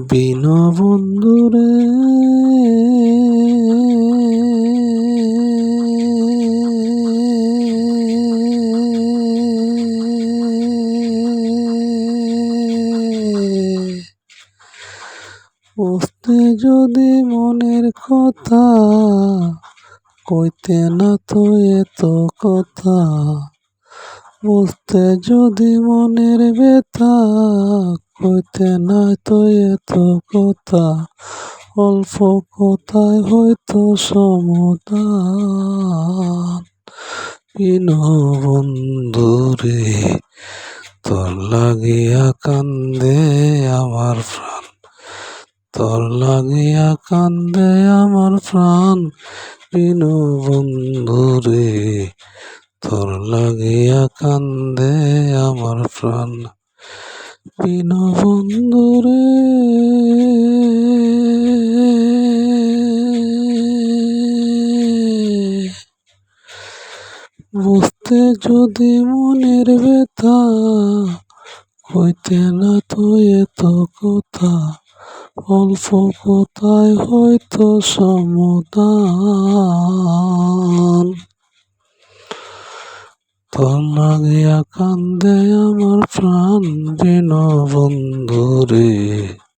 বিনো বন্ধুরে বুঝতে যদি মনের কথা কইতে না তো এত কথা, বুঝতে যদি মনের ব্যথা কইতে না তো এত কথা, অল্প কথায় হয়তো সমাধান। বিনো বন্ধুরে তোর লাগিয়া কান্দে আমার প্রাণ, তোর লাগিয়া কান্দে আমার প্রাণ। বিনো বন্ধুরে তোর লাগিয়া কান্দে আমার প্রাণ। বিনো বন্ধুরে বুঝতে যদি মনের ব্যথা কইতে না তো এত কথা, অল্প কথায় হয়তো সমাধান। তোর লাগিয়া কান্দে আমার প্রাণ, বিনো বন্ধুরে।